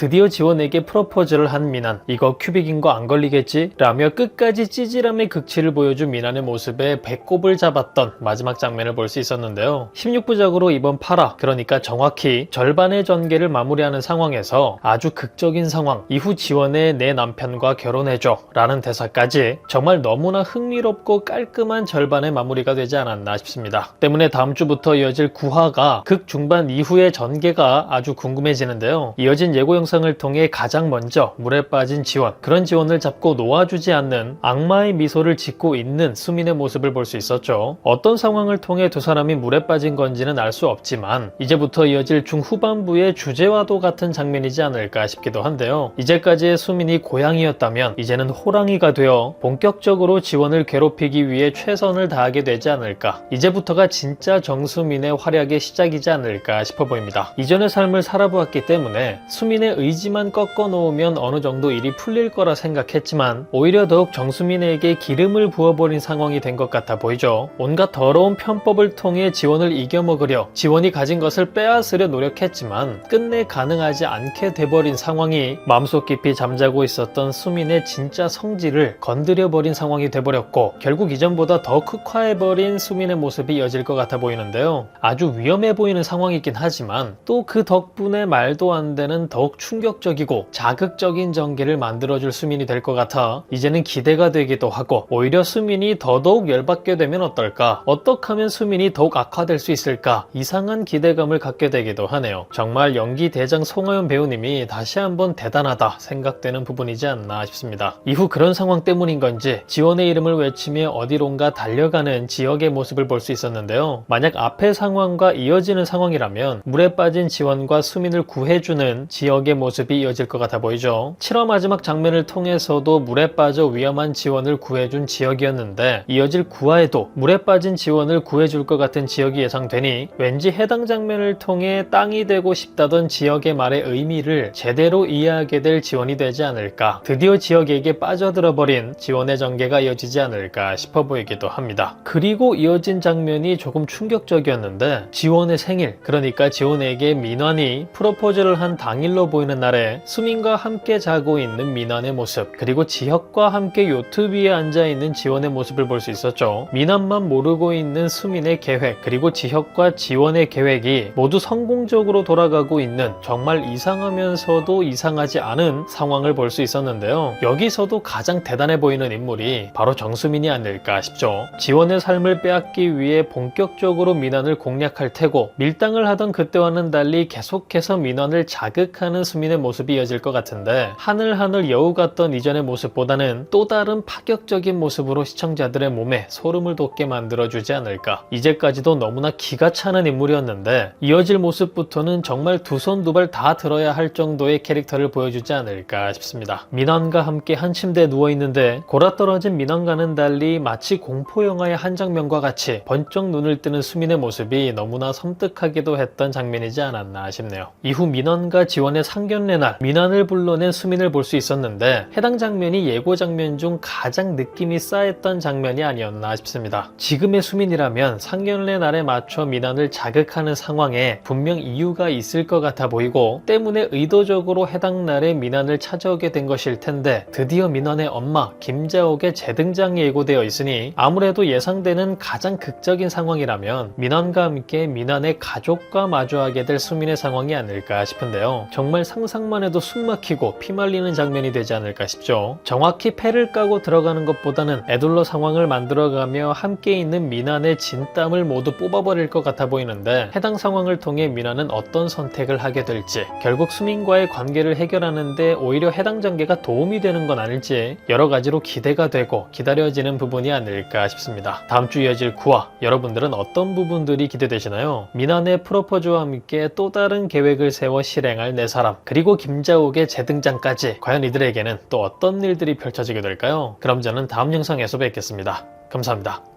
드디어 지원에게 프로포즈를 한 미난. 이거 큐빅인 거 안 걸리겠지? 라며 끝까지 찌질함의 극치를 보여준 미난의 모습에 배꼽을 잡았던 마지막 장면을 볼 수 있었는데요. 16부작으로 이번 8화, 그러니까 정확히 절반의 전개를 마무리하는 상황에서 아주 극적인 상황, 이후 지원의 내 남편과 결혼해줘 라는 대사까지 정말 너무나 흥미롭고 깔끔한 절반의 마무리가 되지 않았나 싶습니다. 때문에 다음 주부터 이어질 9화가 극 중반 이후의 전개가 아주 궁금해지는데요. 이어진 예고 영상을 통해 가장 먼저 물에 빠진 지원, 그런 지원을 잡고 놓아주지 않는 악마의 미소를 짓고 있는 수민의 모습을 볼 수 있었죠. 어떤 상황을 통해 두 사람이 물에 빠진 건지는 알 수 없지만 이제부터 이어질 중후반부의 주제와도 같은 장면이지 않을까 싶기도 한데요. 이제까지의 수민이 고양이였다면 이제는 호랑이가 되어 본격적으로 지원을 괴롭히기 위해 최선을 다하게 되지 않을까. 이제부터가 진짜 정수민의 활약의 시작이지 않을까 싶어 보입니다. 이전의 삶을 살아보았기 때문에 수민의 의지만 꺾어 놓으면 어느 정도 일이 풀릴 거라 생각했지만 오히려 더욱 정수민에게 기름을 부어버린 상황이 된 것 같아 보이죠. 온갖 더러운 편법을 통해 지원을 이겨먹으려 지원이 가진 것을 빼앗으려 노력했지만 끝내 가능하지 않게 돼버린 상황이 마음속 깊이 잠자고 있었던 수민의 진짜 성질을 건드려버린 상황이 돼버렸고, 결국 이전보다 더 흑화해버린 수민의 모습이 이어질 것 같아 보이는데요. 아주 위험해 보이는 상황이긴 하지만 또 그 덕분에 말도 안 되는 더욱 충격적이고 자극적인 전개를 만들어줄 수민이 될 것 같아 이제는 기대가 되기도 하고, 오히려 수민이 더더욱 열받게 되면 어떨까, 어떻게 하면 수민이 더욱 악화될 수 있을까, 이상한 기대감을 갖게 되기도 하네요. 정말 연기 대장 송하연 배우님이 다시 한번 대단하다 생각되는 부분이지 않나 싶습니다. 이후 그런 상황 때문인 건지 지원의 이름을 외치며 어디론가 달려가는 지역의 모습을 볼 수 있었는데요. 만약 앞의 상황과 이어지는 상황이라면 물에 빠진 지원과 수민을 구해주는 지역의 모습이 이어질 것 같아 보이죠. 7화 마지막 장면을 통해서도 물에 빠져 위험한 지원을 구해준 지역이었는데 이어질 9화에도 물에 빠진 지원을 구해줄 것 같은 지역이 예상되니 왠지 해당 장면을 통해 땅이 되고 싶다던 지역의 말의 의미를 제대로 이해하게 될 지원이 되지 않을까. 드디어 지역에게 빠져들어버린 지원의 전개가 이어지지 않을까 싶어 보이기도 합니다. 그리고 이어진 장면이 조금 충격적이었는데 지원의 생일, 그러니까 지원에게 민환이 프로포즈를 한 당일로 보이는 날에 수민과 함께 자고 있는 민환의 모습, 그리고 지혁과 함께 요트 위에 앉아있는 지원의 모습을 볼 수 있었죠. 민환만 모르고 있는 수민의 계획, 그리고 지혁과 지원의 계획이 모두 성공적으로 돌아가고 있는 정말 이상하면서도 이상하지 않은 상황을 볼 수 있었는데요. 여기서도 가장 대단해 보이는 인물이 바로 정수민이 아닐까 싶죠. 지원의 삶을 빼앗기 위해 본격적으로 민환을 공략할 테고 밀당을 하던 그때와는 달리 계속해서 민환을 자극하는 수민의 모습이 이어질 것 같은데, 하늘하늘 여우 같던 이전의 모습보다는 또 다른 파격적인 모습으로 시청자들의 몸에 소름을 돋게 만들어주지 않을까. 이제까지도 너무나 기가 차는 인물이었는데 이어질 모습부터는 정말 두 손 두 발 다 들어야 할 정도의 캐릭터를 보여주지 않을까 싶습니다. 민환과 함께 한 침대에 누워있는데 골아떨어진 민환과는 달리 마치 공포영화의 한 장면과 같이 번쩍 눈을 뜨는 수민의 모습이 너무나 섬뜩하기도 했던 장면이지 않았나 싶네요. 이후 민환과 지원의 상견례 날 민환을 불러낸 수민을 볼 수 있었는데 해당 장면이 예고 장면 중 가장 느낌이 싸했던 장면이 아니었나 싶습니다. 지금의 수민이라면 상견례 날에 맞춰 민환을 자극하는 상황에 분명 이유가 있을 것 같아 보이고 때문에 의도적으로 해당 날에 민환을 찾아오게 된 것일 텐데, 드디어 민환의 엄마 김자옥의 재등장이 예고되어 있으니 아무래도 예상되는 가장 극적인 상황이라면 민환과 함께 민환의 가족과 마주하게 될 수민의 상황이 아닐까 싶은데요. 정말 상상만 해도 숨막히고 피말리는 장면이 되지 않을까 싶죠. 정확히 패를 까고 들어가는 것보다는 애둘러 상황을 만들어가며 함께 있는 민환의 진땀을 모두 뽑아버릴 것 같아 보이는데, 해당 상황을 통해 민환은 어떤 선택을 하게 될지, 결국 수민과의 관계를 해결하는데 오히려 해당 전개가 도움이 되는 건 아닐지 여러 가지로 기대가 되고 기다려지는 부분이 아닐까 싶습니다. 다음 주 이어질 9화, 여러분들은 어떤 부분들이 기대되시나요? 민환의 프로포즈와 함께 또 다른 계획을 세워 실행할 네 사람, 그리고 김자옥의 재등장까지 과연 이들에게는 또 어떤 일들이 펼쳐지게 될까요? 그럼 저는 다음 영상에서 뵙겠습니다. 감사합니다.